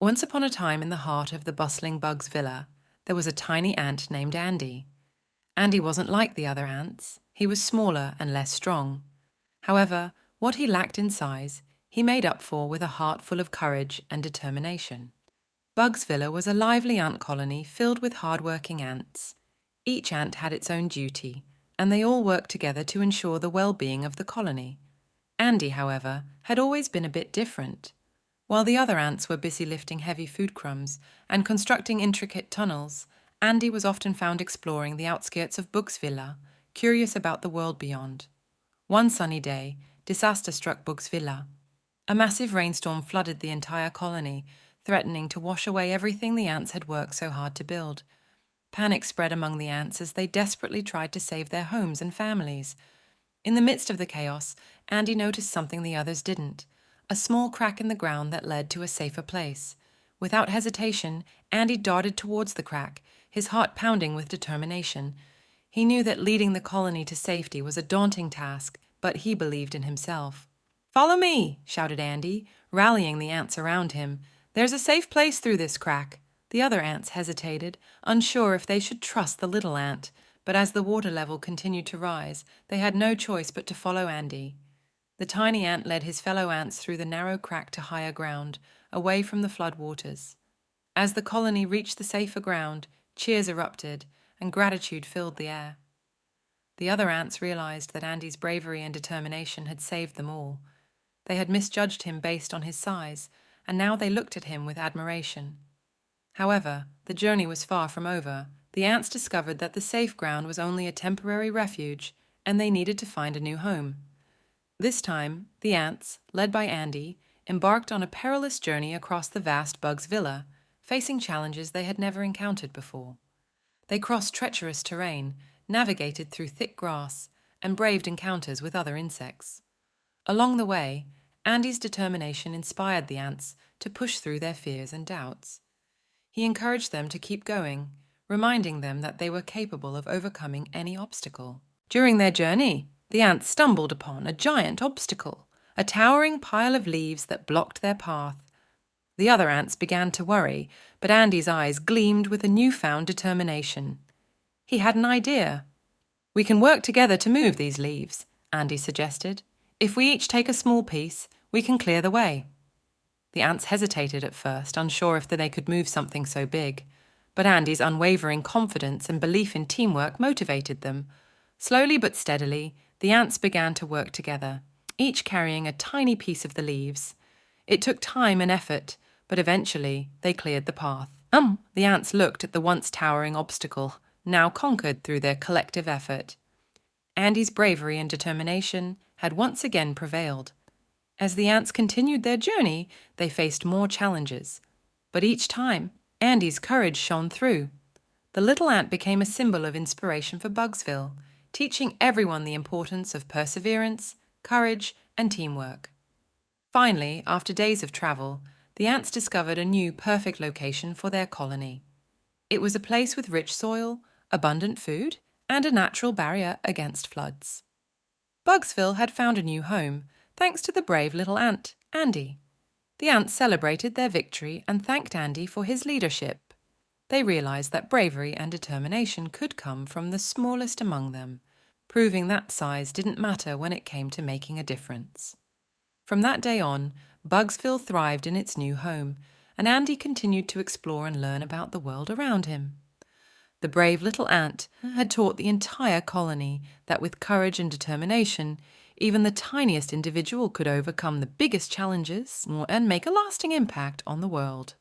Once upon a time in the heart of the bustling Bugs villa, there was a tiny ant named Andy. Andy wasn't like the other ants. He was smaller and less strong. However, what he lacked in size, he made up for with a heart full of courage and determination. Bugs Villa was a lively ant colony filled with hard-working ants. Each ant had its own duty, and they all worked together to ensure the well-being of the colony. Andy, however, had always been a bit different. While the other ants were busy lifting heavy food crumbs and constructing intricate tunnels, Andy was often found exploring the outskirts of Bugs Villa, curious about the world beyond. One sunny day, disaster struck Bugs Villa. A massive rainstorm flooded the entire colony, threatening to wash away everything the ants had worked so hard to build. Panic spread among the ants as they desperately tried to save their homes and families. In the midst of the chaos, Andy noticed something the others didn't: a small crack in the ground that led to a safer place. Without hesitation, Andy darted towards the crack, his heart pounding with determination. He knew that leading the colony to safety was a daunting task, but he believed in himself. "Follow me!" shouted Andy, rallying the ants around him. "There's a safe place through this crack." The other ants hesitated, unsure if they should trust the little ant, but as the water level continued to rise, they had no choice but to follow Andy. The tiny ant led his fellow ants through the narrow crack to higher ground, away from the flood waters. As the colony reached the safer ground, cheers erupted, and gratitude filled the air. The other ants realized that Andy's bravery and determination had saved them all. They had misjudged him based on his size, and now they looked at him with admiration. However, the journey was far from over. The ants discovered that the safe ground was only a temporary refuge, and they needed to find a new home. This time, the ants, led by Andy, embarked on a perilous journey across the vast Bugs Villa, facing challenges they had never encountered before. They crossed treacherous terrain, navigated through thick grass, and braved encounters with other insects. Along the way, Andy's determination inspired the ants to push through their fears and doubts. He encouraged them to keep going, reminding them that they were capable of overcoming any obstacle. During their journey, the ants stumbled upon a giant obstacle, a towering pile of leaves that blocked their path. The other ants began to worry, but Andy's eyes gleamed with a newfound determination. He had an idea. "We can work together to move these leaves," Andy suggested. "If we each take a small piece, we can clear the way." The ants hesitated at first, unsure if they could move something so big. But Andy's unwavering confidence and belief in teamwork motivated them. Slowly but steadily, the ants began to work together, each carrying a tiny piece of the leaves. It took time and effort, but eventually they cleared the path. The ants looked at the once towering obstacle, now conquered through their collective effort. Andy's bravery and determination had once again prevailed. As the ants continued their journey, they faced more challenges. But each time, Andy's courage shone through. The little ant became a symbol of inspiration for Bugsville, teaching everyone the importance of perseverance, courage, and teamwork. Finally, after days of travel, the ants discovered a new perfect location for their colony. It was a place with rich soil, abundant food, and a natural barrier against floods. Bugsville had found a new home, thanks to the brave little ant, Andy. The ants celebrated their victory and thanked Andy for his leadership. They realized that bravery and determination could come from the smallest among them, proving that size didn't matter when it came to making a difference. From that day on, Bugsville thrived in its new home, and Andy continued to explore and learn about the world around him. The brave little ant had taught the entire colony that with courage and determination, even the tiniest individual could overcome the biggest challenges and make a lasting impact on the world.